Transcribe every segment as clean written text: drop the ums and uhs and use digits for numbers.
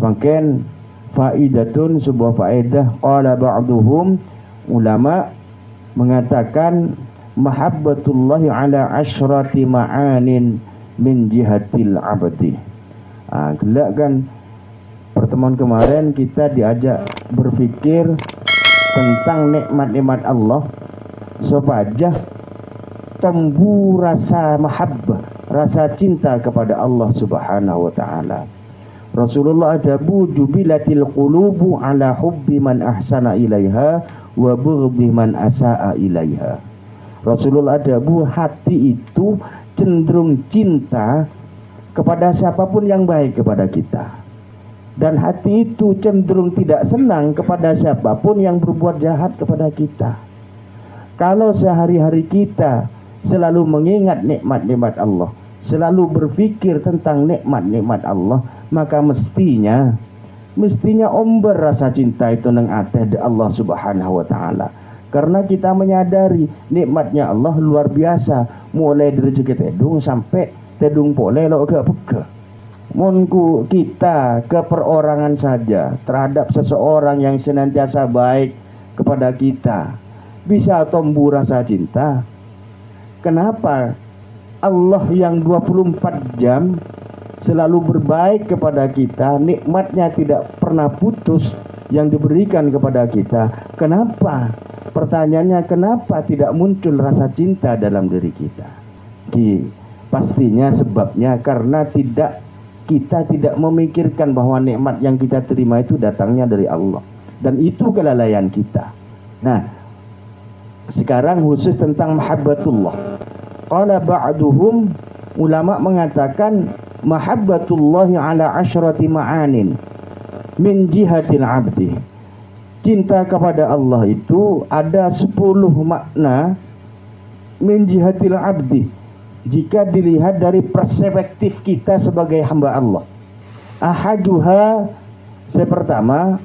Semakin faidatun, sebuah faedah. Qala ba'duhum, ulama mengatakan mahabbatullahi ala asyrati ma'anin min jihatil abdi. Gelak kan pertemuan kemarin kita diajak berpikir tentang nikmat-nikmat Allah supaya tumbuh rasa mahabbah, rasa cinta kepada Allah Subhanahu wa taala. Rasulullah adabu jubilatil qulubu ala hubbi man ahsana ilaiha wa bughdi man asaa ilaiha. Rasulullah adabu hati itu cenderung cinta kepada siapapun yang baik kepada kita, dan hati itu cenderung tidak senang kepada siapapun yang berbuat jahat kepada kita. Kalau sehari-hari kita selalu mengingat nikmat-nikmat Allah, selalu berpikir tentang nikmat-nikmat Allah, maka mestinya omber rasa cinta itu nang ateh Allah Subhanahu wa taala. Karena kita menyadari nikmatnya Allah luar biasa, mulai dari rezeki tedung sampai tedung pole lo ke peke. Monku kita keperorangan saja terhadap seseorang yang senantiasa baik kepada kita, bisa tumbuh rasa cinta. Kenapa Allah yang 24 jam selalu berbaik kepada kita, nikmatnya tidak pernah putus yang diberikan kepada kita? Kenapa? Pertanyaannya, kenapa tidak muncul rasa cinta dalam diri kita? Pastinya sebabnya karena kita tidak memikirkan bahwa nikmat yang kita terima itu datangnya dari Allah, dan itu kelalaian kita. Nah, sekarang khusus tentang mahabbatullah. Qala ba'duhum, ulama mengatakan mahabbatullahi ala asyrati ma'anin min jihatil abdi. Cinta kepada Allah itu ada 10 makna min jihatil abdi, jika dilihat dari perspektif kita sebagai hamba Allah. Ahaduha, sepertama,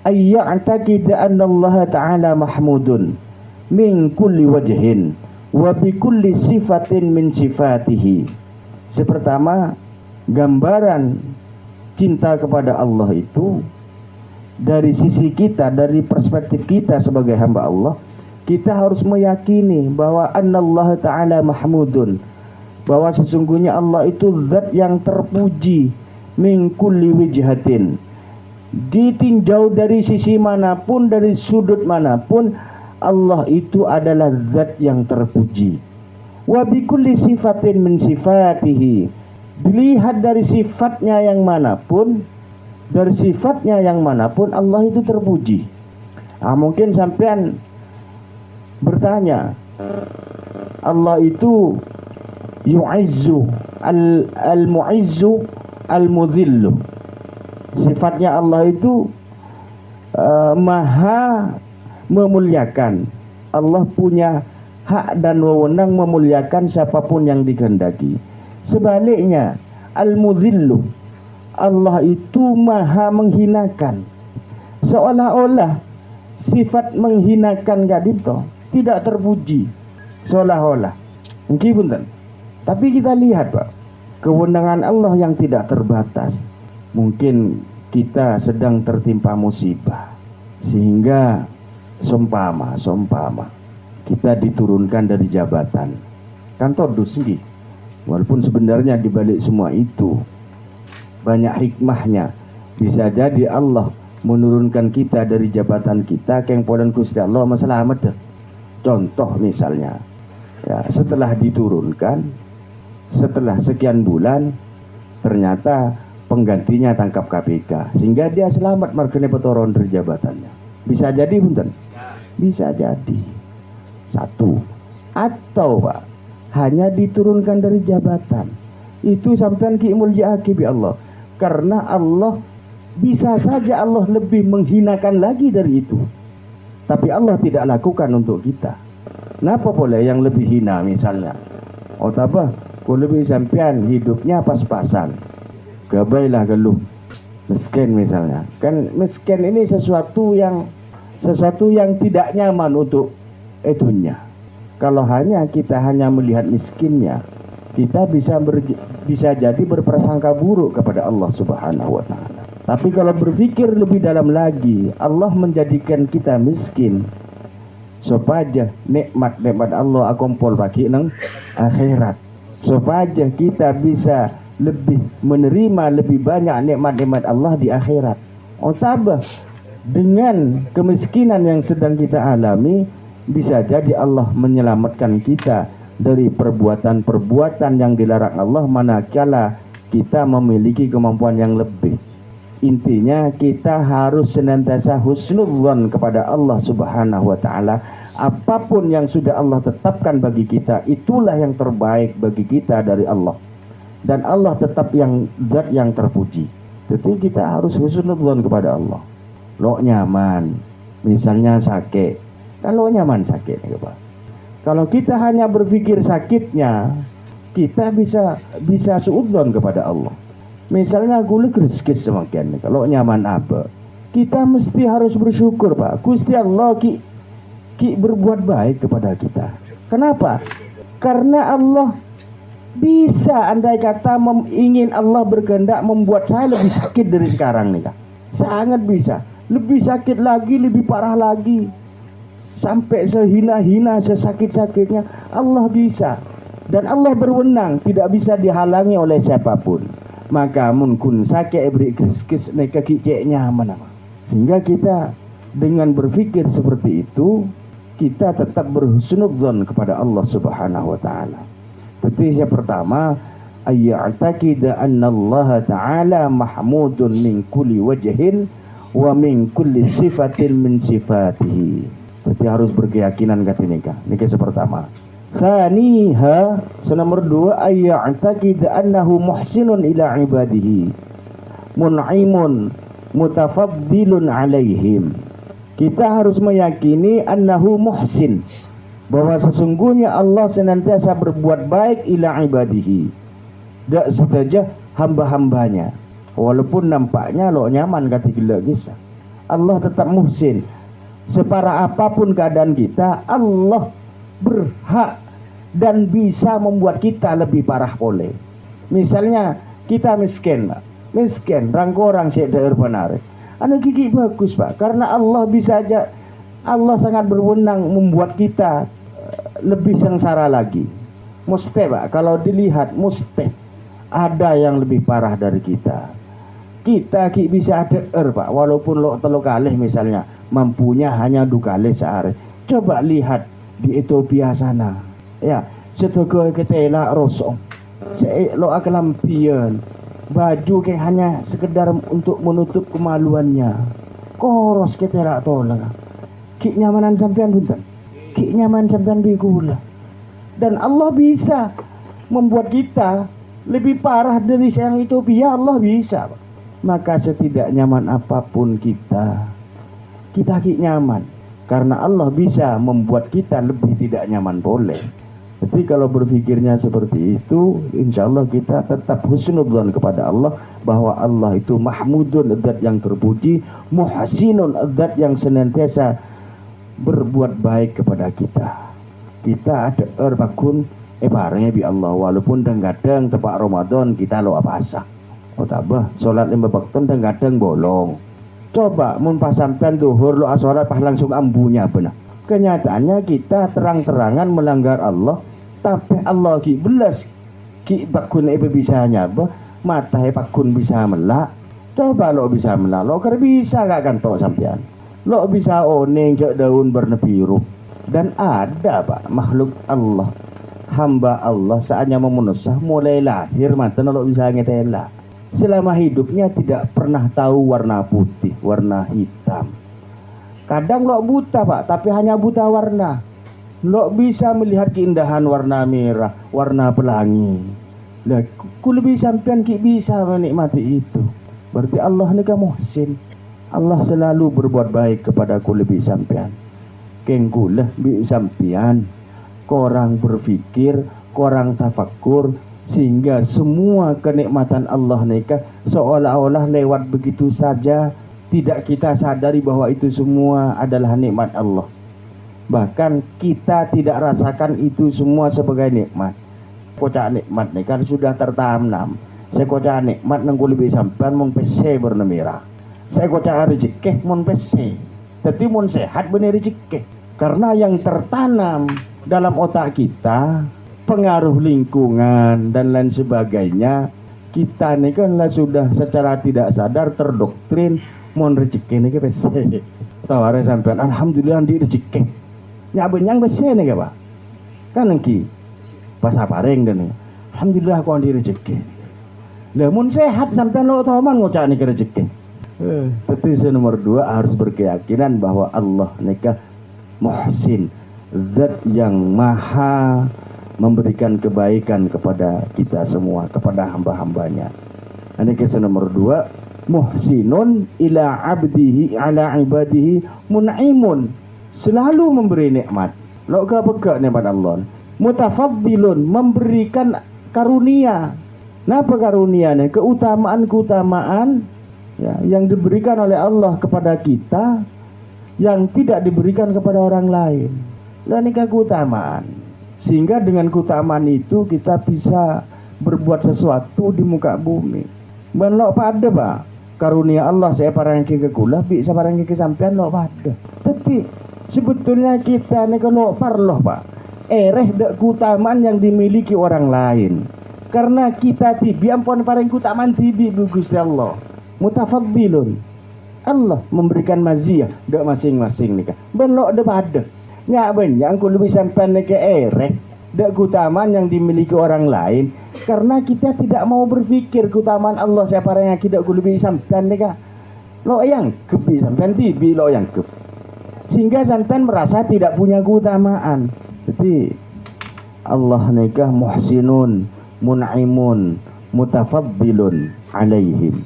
ayya'taqida anna Allah ta'ala mahmudun min kulli wajhin wa bi kulli sifatin min sifatihi. Sepertama, gambaran cinta kepada Allah itu dari sisi kita, dari perspektif kita sebagai hamba Allah, kita harus meyakini bahwa anallaha ta'ala mahmudun, bahwa sesungguhnya Allah itu zat yang terpuji, min kulli wijhatin, ditinjau dari sisi manapun, dari sudut manapun, Allah itu adalah zat yang terpuji. Wa bi kulli sifatin min sifatihi, dilihat dari sifatnya yang manapun, dari sifatnya yang manapun Allah itu terpuji. Mungkin sampean bertanya, Allah itu yu'izzu al-mu'izzu al-mudhillu. Sifatnya Allah itu maha memuliakan. Allah punya hak dan wewenang memuliakan siapapun yang dikehendaki. Sebaliknya, al-mudhillu, Allah itu maha menghinakan. Seolah-olah sifat menghinakan gadito tidak terpuji, seolah-olah. Mungkin, tapi kita lihat Pak, kewenangan Allah yang tidak terbatas. Mungkin kita sedang tertimpa musibah, sehingga seumpama kita diturunkan dari jabatan, kantor dusngi. Walaupun sebenarnya dibalik semua itu banyak hikmahnya. Bisa jadi Allah menurunkan kita dari jabatan kita keng podan Gusti Allah masalamet. Contoh misalnya, ya, setelah diturunkan, setelah sekian bulan, ternyata penggantinya tangkap KPK, sehingga dia selamat markene petoron dari jabatannya. Bisa jadi punten? Bisa jadi. Satu. Atau Pak, hanya diturunkan dari jabatan. Itu sampean ki mulyake bi Allah. Karena Allah, bisa saja Allah lebih menghinakan lagi dari itu, tapi Allah tidak lakukan untuk kita. Kenapa boleh yang lebih hina misalnya? Apa? Kalau lebih sampean hidupnya pas-pasan, gabailah geluh, miskin misalnya. Kan miskin ini sesuatu yang tidak nyaman untuk dunia. Kalau kita hanya melihat miskinnya, kita bisa jadi berprasangka buruk kepada Allah Subhanahu wa taala. Tapi kalau berpikir lebih dalam lagi, Allah menjadikan kita miskin supaya nikmat-nikmat Allah akumpul bagi nang akhirat, supaya kita bisa lebih menerima lebih banyak nikmat-nikmat Allah di akhirat. Tabah dengan kemiskinan yang sedang kita alami, bisa jadi Allah menyelamatkan kita dari perbuatan-perbuatan yang dilarang Allah manakala kita memiliki kemampuan yang lebih. Intinya kita harus senantiasa husnudzon kepada Allah Subhanahu wa taala. Apapun yang sudah Allah tetapkan bagi kita, itulah yang terbaik bagi kita dari Allah. Dan Allah tetap zat yang terpuji. Jadi kita harus husnudzon kepada Allah. Lo nyaman, misalnya sakit. Kalau nyaman sakit, kalau kita hanya berpikir sakitnya, kita bisa suudzon kepada Allah. Misalnya gula kriskis semakin, kalau nyaman apa? Kita mesti harus bersyukur, Pak. Gusti Allah ki berbuat baik kepada kita. Kenapa? Karena Allah bisa, andai kata ingin Allah berkehendak membuat saya lebih sakit dari sekarang nih, Kak. Sangat bisa. Lebih sakit lagi, lebih parah lagi. Sampai sehina-hina, sesakit-sakitnya, Allah bisa. Dan Allah berwenang, tidak bisa dihalangi oleh siapapun. Maka mungkin sakit beri kis neka kiceknya mana. Sehingga kita dengan berpikir seperti itu, kita tetap berhusnudzon kepada Allah Subhanahu wa taala. Jadi yang pertama, ayya'taqida anna Allah taala mahmudun min kulli wajhin wa min kulli sifatin min sifatihi. Jadi harus berkeyakinan katanya. Ini yang pertama. Thaniha, nomor 2, ayya'taqida annahu muhsinun ila ibadihi mun'imun mutafaddilun alaihim. Kita harus meyakini annahu muhsin, bahwa sesungguhnya Allah senantiasa berbuat baik ila ibadihi, tidak saja hamba-hambanya. Walaupun nampaknya lo nyaman kata gila kisah, Allah tetap muhsin. Separah apapun keadaan kita, Allah berhak dan bisa membuat kita lebih parah boleh. Misalnya kita miskin, rangkorang syek daerah penarik. Anak gigi bagus, Pak, karena Allah bisa aja, Allah sangat berwenang membuat kita lebih sengsara lagi. Mesti, Pak, kalau dilihat mesti ada yang lebih parah dari kita. Kita bisa ada Pak, walaupun lo telu kalih misalnya mampunya hanya 2 kali sehari. Coba lihat di Ethiopia sana, ya, setego ketela rosong, lo akalampian, baju kayak hanya sekedar untuk menutup kemaluannya. Koros ketela tolong. Ki nyamanan sampean bunten, ki nyaman sampean bigula. Dan Allah bisa membuat kita lebih parah dari yang Ethiopia, Allah bisa, Pak. Maka setidak nyaman apapun kita ki nyaman, karena Allah bisa membuat kita lebih tidak nyaman boleh. Jadi kalau berpikirnya seperti itu, insya Allah kita tetap husnudzon kepada Allah, bahwa Allah itu mahmudun, zat yang terpuji, muhsinun, zat yang senantiasa berbuat baik kepada kita. Kita ada bakun barangnya bi Allah, walaupun kadang tepat Ramadan kita lo apa asa. Tabah sholat 5 waktu kadang bolong. Coba mun pas sampean zuhur lo sholat pas langsung ambunya benar. Kenyataannya kita terang-terangan melanggar Allah, tapi Allah ki belas ki bakun bisanya mata bakun bisa melak. Coba lo bisa melak, lo bisa gak kantok sampean. Lo bisa oning cek daun berna biru. Dan ada, Pak, makhluk Allah, hamba Allah saatnya memenusah mulai lahir mantan lo bisa ngetela. Selama hidupnya tidak pernah tahu warna putih, warna hitam. Kadang lo buta, Pak, tapi hanya buta warna. Lo bisa melihat keindahan warna merah, warna pelangi. Lah, ku lebih sampean ki bisa menikmati itu. Berarti Allah ni kan muhsin. Allah selalu berbuat baik kepada ku lebih sampean. Kengkulah bi sampean, korang berpikir, korang tafakkur, sehingga semua kenikmatan Allah nikah seolah-olah lewat begitu saja, tidak kita sadari bahwa itu semua adalah nikmat Allah. Bahkan kita tidak rasakan itu semua sebagai nikmat. Kocak nikmat nih kan sudah tertanam. Saya kocak nikmat nang kuli bi sampean mun pese bernemira. Saya kocak rezeki mun pese. Tapi mun sehat bener rezeki. Karena yang tertanam dalam otak kita, pengaruh lingkungan dan lain sebagainya, kita ini kan lah sudah secara tidak sadar terdoktrin mun rezeki ini pese. Taware sampean alhamdulillah di rezeki. Ya benyang pese nih Pak. Kan engki pas apareng dan alhamdulillah kau di rezeki. Lah mun sehat sampean lo taman ngocak nih rezeki. Tapi nomor 2 harus berkeyakinan bahwa Allah nikah Muhsin, zat yang maha memberikan kebaikan kepada kita semua, kepada hamba-hambanya. Ini kisah nomor 2, muhsinun ila abdihi ala ibadihi mun'imun, selalu memberi nikmat. Lo ke nikmat Allah. Mutafaddilun, memberikan karunia. Napa karunianya? Keutamaan-keutamaan ya, yang diberikan oleh Allah kepada kita yang tidak diberikan kepada orang lain. Lah nikah keutamaan. Sehingga dengan keutamaan itu kita bisa berbuat sesuatu di muka bumi. Benlok pada Pak. Karunia Allah saya parang ke kula, bisa parang ke sampean lo pada. Tapi sebetulnya kita ni kalau parloh Pak. Dek keutamaan yang dimiliki orang lain. Karena kita tibi ampun parang keutamaan tibi Gusti Allah. Mutafaddilun. Allah memberikan maziyah dak masing-masing nikah. Benlok de pada. Nya benyang ku lebih sampean ke dak keutamaan yang dimiliki orang lain karena kita tidak mau berpikir keutamaan Allah siapa yang tidak ku lebih sampean nikah. Lo yang kepi sampean tibi lo yang kep. Sehingga sampean merasa tidak punya keutamaan. Jadi Allah nikah muhsinun, mun'imun, mutafaddilun alaihim.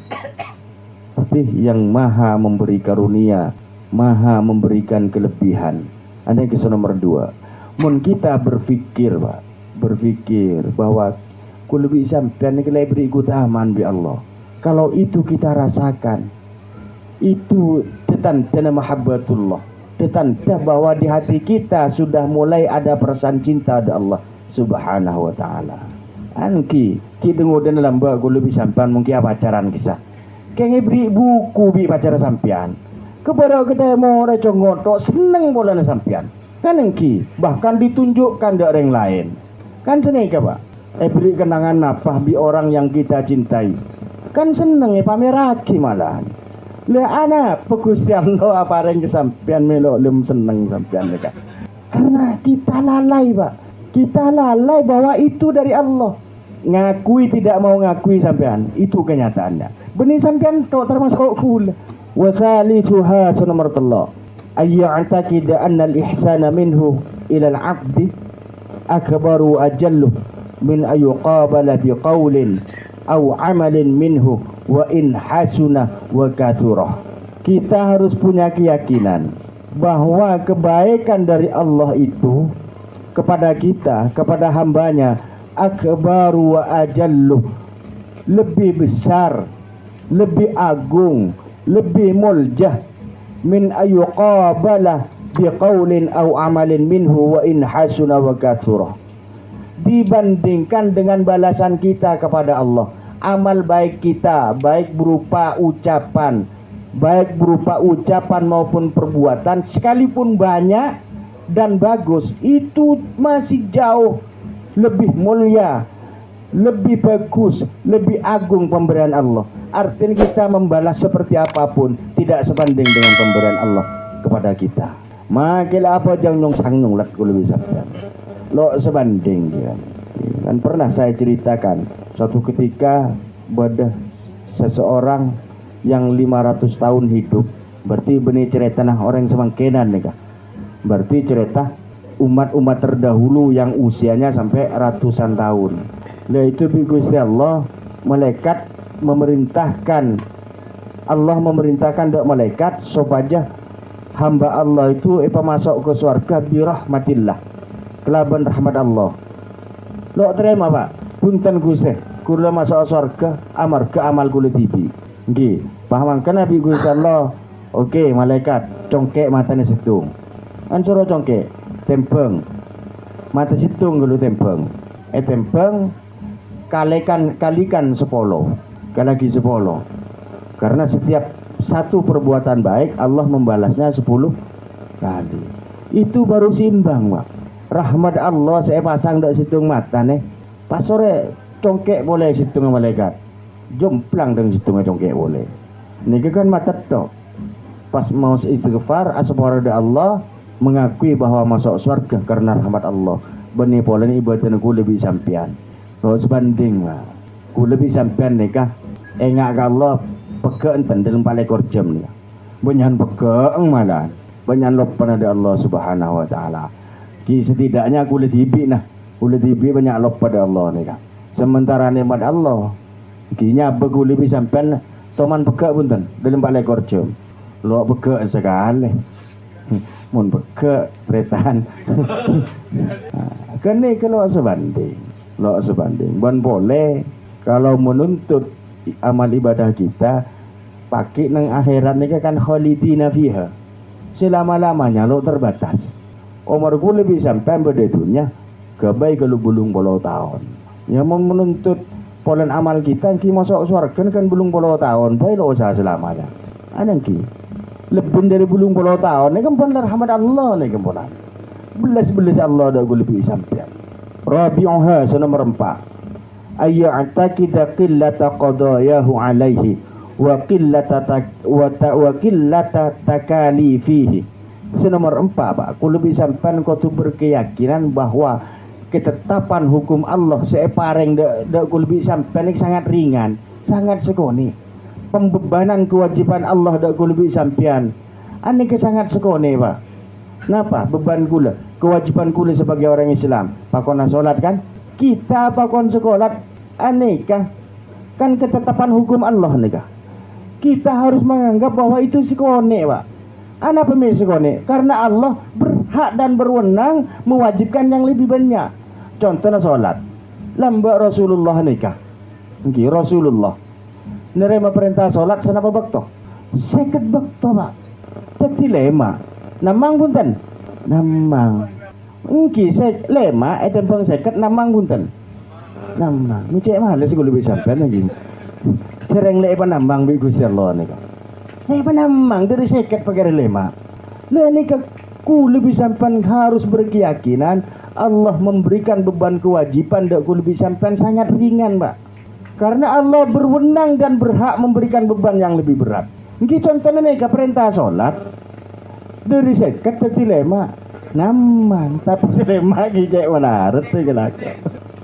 Tapi yang maha memberi karunia, maha memberikan kelebihan. Ada kisah nomor 2. Mun kita berpikir Pak, berpikir bahwa ku lebih sampean ni beri keutamaan bi Allah. Kalau itu kita rasakan, itu tanda mahabbatullah. Tanda bahwa di hati kita sudah mulai ada perasaan cinta ada Allah Subhanahu wa taala. Anki kita dengar dalam bahwa ku lebih sampean mungkin pacaran kisah. Kayaknya beri buku bi pacar sampian. Kepada kita mau recong ngotok seneng bola sampian. Kan engki bahkan ditunjukkan dari orang lain. Kan seneng ke Pak? Beri kenangan apa bi orang yang kita cintai. Kan seneng pameraki malah. Le anak Gusti Allah apa yang kesampian melo lem seneng sampian mereka. Karena kita lalai Pak. Kita lalai bahwa itu dari Allah. Ngakui tidak mau ngakui sampean, itu kenyataannya. Benih sampean tok termasuk kul. Wa thalithuha nomor 3. Ayya'taqida anna al-ihsana minhu ila al-'abdi akbaru ajallu min ayuqabala biqaulin aw 'amalin minhu wa in hasuna wa kathura. Kita harus punya keyakinan bahwa kebaikan dari Allah itu kepada kita, kepada hambanya, akbaru wa ajallu, lebih besar, lebih agung, lebih muljah min ayuqabala biqaulin aw amalin minhu wa in hasuna wa kathura, dibandingkan dengan balasan kita kepada Allah. Amal baik kita, baik berupa ucapan maupun perbuatan, sekalipun banyak dan bagus, itu masih jauh lebih mulia, lebih bagus, lebih agung pemberian Allah. Artinya kita membalas seperti apapun tidak sebanding dengan pemberian Allah kepada kita. Makilah apa jangan nyong lat ku lebih sabda. Lo sebanding ya. Dan pernah saya ceritakan suatu ketika pada seseorang yang 500 tahun hidup, berarti benih cerita nah orang semangkenan nih kak. Berarti cerita umat-umat terdahulu yang usianya sampai ratusan tahun. Lah itu bi Gusti Allah malaikat memerintahkan, Allah memerintahkan dak malaikat supaya hamba Allah itu masuk ke surga bi rahmatillah, kelaban rahmat Allah. Lo terima Pak, punten Gusti, kula masuk surga amarga amal kula tibi. Nggih, pahamkan Nabi Gusti Allah. Oke, malaikat congkek matanya situng. Ansoro congkek tempeng. Mata situng dulu tempeng. Tempeng kalikan 10, lagi 10. Karena setiap satu perbuatan baik Allah membalasnya 10 kali. Itu baru simbang, Pak. Rahmat Allah saya pasang dak situng mata nih. Pas sore congkek boleh situng malaikat. Jomplang dengan situng congkek boleh. Niki kan mata tok. Pas mau istighfar asbara Allah mengakui bahwa masuk surga karena rahmat Allah. Benih polen ibadah ku lebih sampian. Kalau sebanding lah. Ku lebih sampian nikah. Engak Allah pekeun pendel pale korjem nih. Banyak pekeung malah. Banyak lopan ada Allah Subhanahu wa taala. Ki setidaknya aku lebih nah. Ku lebih banyak lop pada Allah nih kan. Sementara nikmat Allah kinya beku lebih sampian toman pekek punten dalam pale korjem. Lo pekek sekali. Mun pekek retan. Kene kalau sebanding. Lo sebanding. Bon boleh kalau menuntut amal ibadah kita pakai nang akhirat ni kan khalidina fiha. Selama-lamanya lo terbatas. Umurku lebih sampai berdetunya kebaik kalau belum 10 tahun. Ya mau menuntut polen amal kita ki masuk surga kan belum 10 tahun, baik lo usaha selamanya. Anang ki lebih dari belum 10 tahun ni kan pun rahmat Allah ni kan pun. Belas Allah dah lebih sampai. Rabi'uha nomor 4. Ayya'taqida qillata qadayahu alaihi wa qillata takalifihi. Nomor 4, Pak. Aku lebih sampai kau tu berkeyakinan bahwa ketetapan hukum Allah separeng dak aku lebih sampai sangat ringan, sangat sekoni. Pembebanan kewajiban Allah dak aku lebih sampean. Ane ke sangat sekoni, Pak. Napa beban kula? Kewajiban kula sebagai orang Islam. Pakona salat kan? Kita pakon sekolat aneka kan ketetapan hukum Allah nikah. Kita harus menganggap bahwa itu sekone, Pak. Ana pemilih sekone karena Allah berhak dan berwenang mewajibkan yang lebih banyak. Contohnya salat. Lamba Rasulullah nikah. Nggih Rasulullah nerima perintah salat senapa bakto? 50 bakto, Pak. Dadi lema. Namang punten. Namang. Nggih lema eten pang 50 namang punten. Namang. Micek males kula bisa sampean nggih. Sereng lek panambang bi Gusti Allah nika. Saya panambang dari 50 pakai lema. Lah nika ku lebih sampean harus berkeyakinan Allah memberikan beban kewajiban dak ku lebih sampean sangat ringan, Pak. Karena Allah berwenang dan berhak memberikan beban yang lebih berat. Niki contohnya nika perintah salat dari 50 dadi lema. Naman tapi selema ki cek wanaret gelak.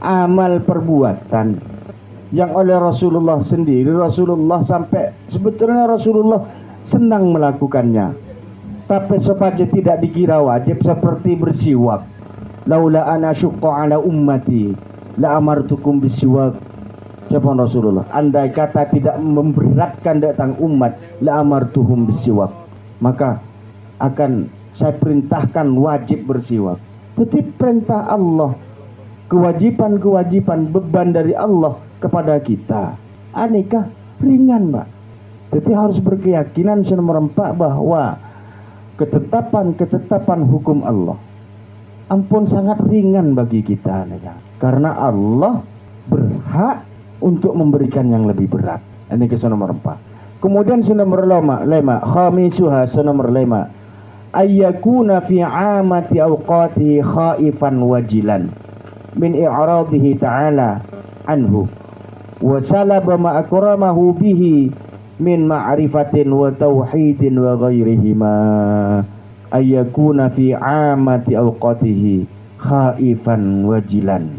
Amal perbuatan yang oleh Rasulullah sendiri, Rasulullah sampai sebetulnya Rasulullah senang melakukannya, tapi supaya tidak dikira wajib seperti bersiwak. Laula ana syuqqa ala ummati la amartukum bisiwak. Siapa Rasulullah? Andai kata tidak memberatkan datang umat, la amartuhum bisiwak, maka akan saya perintahkan wajib bersiwak. Jadi perintah Allah, kewajiban beban dari Allah kepada kita aneka ringan, Pak. Jadi harus berkeyakinan nomor 4 bahwa ketetapan hukum Allah ampun sangat ringan bagi kita aneka. Karena Allah berhak untuk memberikan yang lebih berat. Ini nomor 4. Kemudian nomor 5 khamisuha nomor 5 ayyakuna fi amati awqati khaifan wajilan min i'radihi ta'ala anhu wa salaba ma akramahu bihi min ma'rifatin wa tauhidin wa ghairihima. Ayyakuna fi amati awqatihi khaifan wajilan.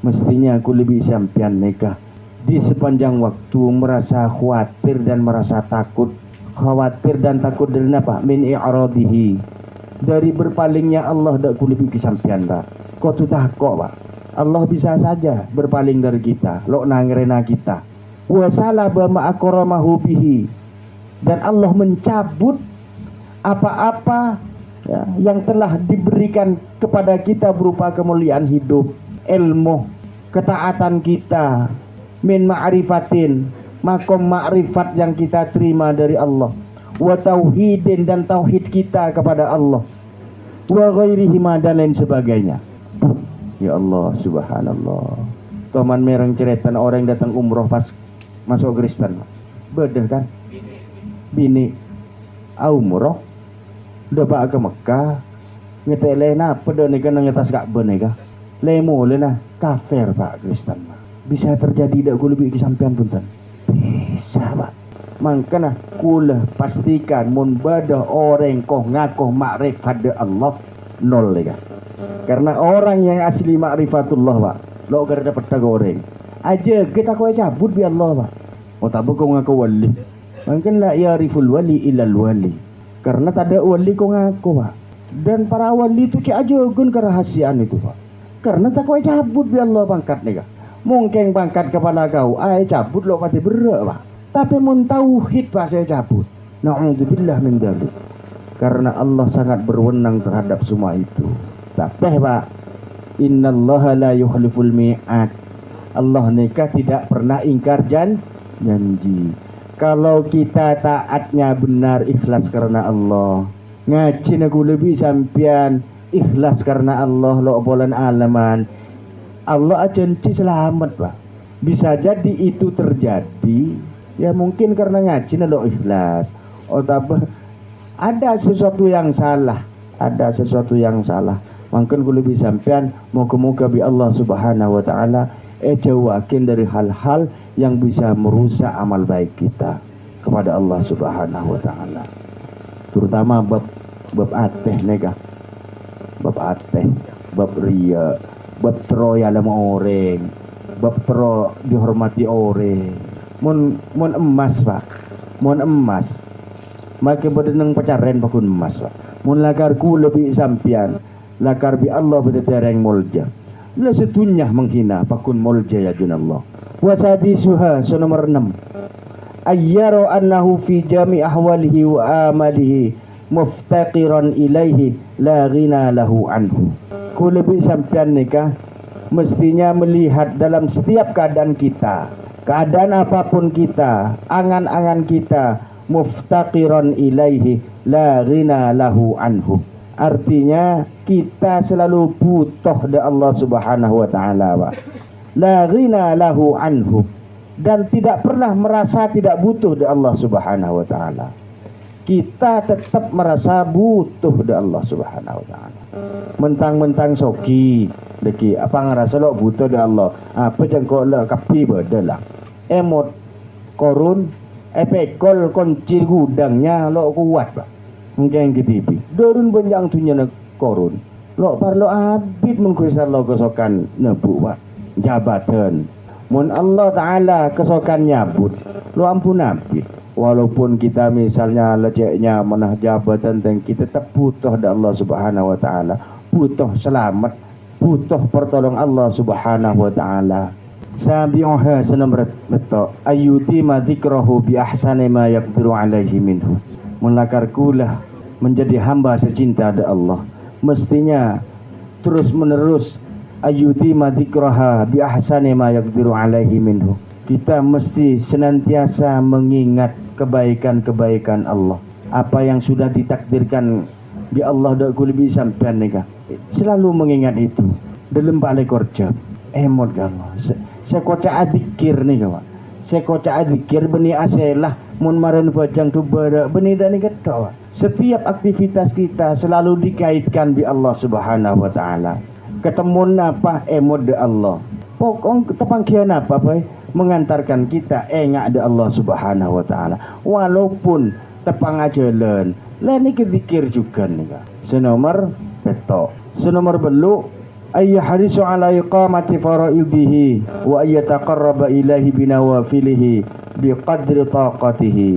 Mestinya aku lebih sampian nikah di sepanjang waktu merasa khawatir dan merasa takut. Khawatir dan takut dari apa? Min i'radihi, dari berpalingnya Allah dak ku lebih kesampian, Pak. Kau tu takut, Pak. Allah bisa saja berpaling dari kita, lo nangrena kita. Wa salaba ma akramahu bihi, dan Allah mencabut apa-apa ya, yang telah diberikan kepada kita berupa kemuliaan hidup, ilmu, ketaatan kita, min ma'rifatin, makom ma'rifat yang kita terima dari Allah, wa tauhidin, dan tauhid kita kepada Allah, wa ghairihi dan lain sebagainya. Ya Allah, subhanallah. Toman mereng ceretan orang yang datang umroh pas masuk Kristen. Beda kan? Bini umroh udah bawa ke Mekah ngetelena pada nih kan ngetas Ka'bah nih kah? Lemo lena kafir Pak Kristen. Bisa terjadi dak ku lebih kesampean punten. Bisa Pak. Mangkana kula pastikan mun badah orang koh ngakoh makrifat de Allah nol lega. Karena orang yang asli makrifatullah Pak, lo kada dapat goreng. Aja kita kau cabut bi Allah Pak. Oh tak kau ngaku wali. Mungkin la yariful wali ilal wali. Karena tak ada wali kau ngaku Pak. Dan para wali itu cik aja gun kerahasiaan itu Pak. Karena tak kau cabut bi Allah pangkat lega. Mungkin pangkat kepala kau, cabut lo pati berak Pak. Tapi mun tauhid Pak saya cabut. Na'udzubillah min dzalik. Karena Allah sangat berwenang terhadap semua itu. Tapi Pak, innallaha la yukhliful mi'ad. Allah nikah tidak pernah ingkar janji. Kalau kita taatnya benar ikhlas karena Allah. Ngaji aku lebih sampian ikhlas karena Allah lo bolan alaman. Allah janji selamat Pak. Bisa jadi itu terjadi ya mungkin karena ngaji lo ikhlas. Oh tapi ada sesuatu yang salah. Ada sesuatu yang salah. Mungkin gue lebih sampean moga-moga bi Allah Subhanahu wa taala jauhakin dari hal-hal yang bisa merusak amal baik kita kepada Allah Subhanahu wa taala. Terutama bab ateh nega. Bab ateh, bab riya, bab troya lama orang, bab tro dihormati orang. Mun emas Pak, mun emas. Maka bedeneng pacaren pakun emas Pak. Mun lakarku lebih sampian, lakar bi Allah bedetereng molja. La setunyah menghina pakun molja ya junallah. Wasadi suha nomor 6. Ayyaro annahu fi jami ahwalihi wa amalihi muftaqiran ilaihi la ghina lahu anhu. Ku lebih sampean nikah mestinya melihat dalam setiap keadaan kita, keadaan apapun kita, angan-angan kita, muftaqiran ilaihi la ghina lahu anhu. Artinya kita selalu butuh dari Allah Subhanahu wa taala Pak. La ghina lahu anhu, dan tidak pernah merasa tidak butuh dari Allah Subhanahu wa taala. Kita tetap merasa butuh dari Allah Subhanahu wa taala. Mentang-mentang soki deki apa ngerasa lo butuh dari Allah. Apa jangkau lo kapi bedalah. Emot korun epekol kunci gudangnya lo kuat Pak. Mungkin gitu. Dorun benjang tunya korun. Lo parlo abid mengkuisar lo kesokan nebu Pak. Jabatan. Mun Allah Ta'ala kesokan nyabut. Lo ampun abid. Walaupun kita misalnya leceknya menah jabatan dan kita tetap butuh dari Allah Subhanahu wa taala, butuh selamat, butuh pertolongan Allah Subhanahu wa taala. Sabi'uha sanamrat beto ayyuti ma dzikrahu bi ahsani ma yaqdiru alaihi minhu. Melakarkulah menjadi hamba secinta dari Allah. Mestinya terus menerus ayyuti ma dzikraha bi ahsani ma yaqdiru alaihi minhu. Kita mesti senantiasa mengingat kebaikan-kebaikan Allah. Apa yang sudah ditakdirkan di Allah dak lebih sampean nika. Selalu mengingat itu. Dalam balik kerja. Emot Allah. Saya kota adzikir nih kawan. Saya kota adzikir beni aselah mun maran bajang tu beni dak nika tahu. Setiap aktivitas kita selalu dikaitkan di Allah Subhanahu wa taala. Ketemu apa emot de Allah. Pokok tepangkian apa boy? Mengantarkan kita engak ada Allah Subhanahu wa taala. Walaupun tepang ajalan, lah niki zikir juga nih. Senomor beto. Senomor belu ay harisu ala iqamati faraidihi wa ay yataqarraba ilahi binawafilihi biqadri taqatihi.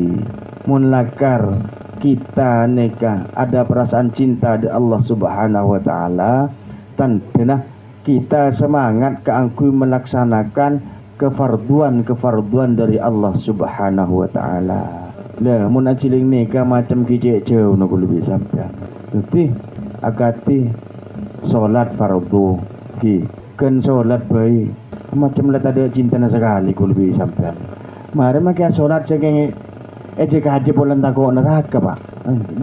Mun lakar kita nikah ada perasaan cinta di Allah Subhanahu wa taala, tentunya kita semangat keangkuh melaksanakan kefarduan dari Allah Subhanahu wa taala. Lah mun aciling nikah macam kijek jauh nak lebih sampai. Tapi agati solat fardu ki kan solat baik macam lah ada cinta sekali ku lebih sampai. Mari makai solat cengeng jika haji bulan takut neraka Pak.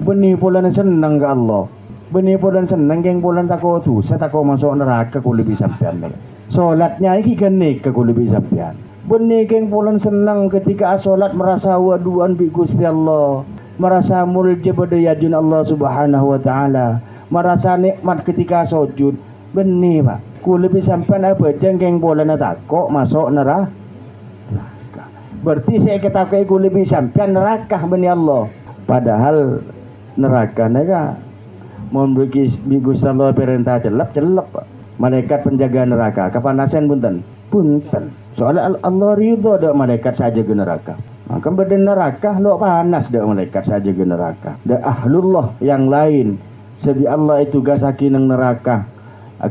Benih bulan senang ke Allah. Benih bulan senang geng bulan takut tu. Saya takut masuk neraka ku lebih sampai. Solatnya iki kenik ke kulubi sampean. Benih keng pulen senang ketika solat merasa waduan bi Gusti Allah, merasa mulja bedayajun Allah Subhanahu wa taala, merasa nikmat ketika sujud. Benih Pak. Kulubi sampean apa jengkeng pulen takok masuk neraka. Berarti saya ketakai kulubi sampean neraka benih Allah. Padahal neraka naga mohon bi Gusti Allah perintah celep Pak. Malaikat penjaga neraka kepanasan punten soalnya Allah ridho dak malaikat saja ke neraka, maka beda neraka lo panas dak malaikat saja ke neraka. Dak ahlullah yang lain sebi Allah itu gasaki nang neraka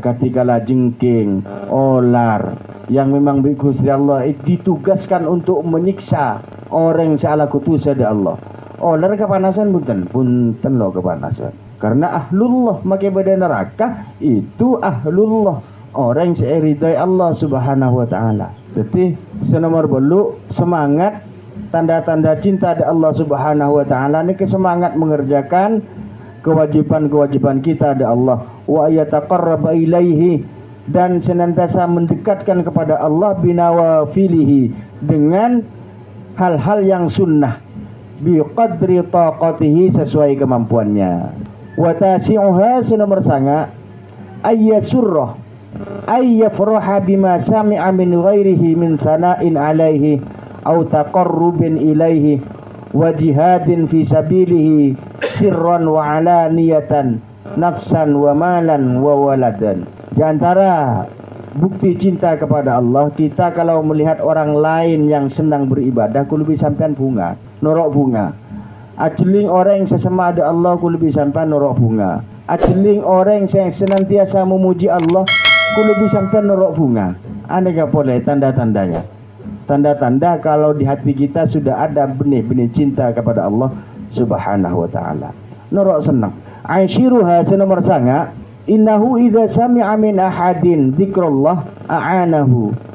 ketika la jengking olar yang memang Gusti Allah ditugaskan untuk menyiksa orang salah kutus ada Allah. Olar kepanasan punten lo kepanasan. Karena ahlullah makai beda neraka itu ahlullah orang seridai Allah Subhanahu wa taala. Jadi senomor belu semangat tanda-tanda cinta dari Allah Subhanahu wa taala ini semangat mengerjakan kewajiban-kewajiban kita dari Allah wa yataqarraba ilaihi dan senantiasa mendekatkan kepada Allah binawafilihi dengan hal-hal yang sunnah biqadri taqatihi sesuai kemampuannya. Wa tasi'uha senomor sanga ayyasurrah ayyafraha bima sami'a min ghairihi min sana'in alaihi au taqarrubin ilaihi wa jihadin fi sabilihi sirran wa alaniyatan nafsan wa malan wa waladan. Di antara bukti cinta kepada Allah kita kalau melihat orang lain yang senang beribadah kulubi sampean bunga norok bunga. Ajeling orang yang sesama ada Allah kulubi sampai norok bunga. Ajeling orang yang senantiasa memuji Allah kulubi sampai norok bunga. Anda gak boleh tanda-tandanya. Tanda-tanda kalau di hati kita sudah ada benih-benih cinta kepada Allah Subhanahu wa taala. Norok senang. Aisyiruha senomor sanga innahu idza sami'a min ahadin dzikrullah a'anahu.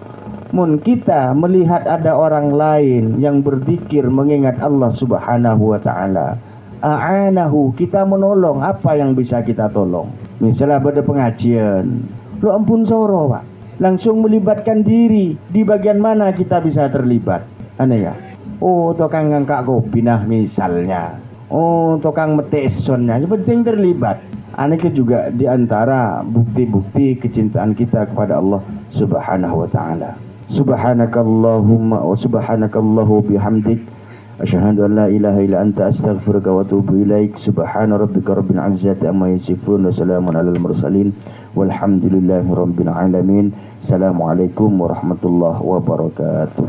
Mun kita melihat ada orang lain yang berzikir mengingat Allah Subhanahu wa taala, a'anahu, kita menolong apa yang bisa kita tolong. Misalnya pada pengajian, lo ampun soro Pak, langsung melibatkan diri di bagian mana kita bisa terlibat. Aneh ya. Oh, tukang ngangkak kopi nah misalnya. Oh, tukang metesonnya, yang penting terlibat. Aneh juga di antara bukti-bukti kecintaan kita kepada Allah Subhanahu wa taala. Subhanakallahumma wa subhanakallahu bihamdik asyhadu an la ilaha illa anta astaghfiruka wa atubu ilaik. Subhana rabbika rabbil izzati amma yasifun wa salamun alal mursalin walhamdulillahi rabbil alamin. Assalamualaikum warahmatullahi wabarakatuh.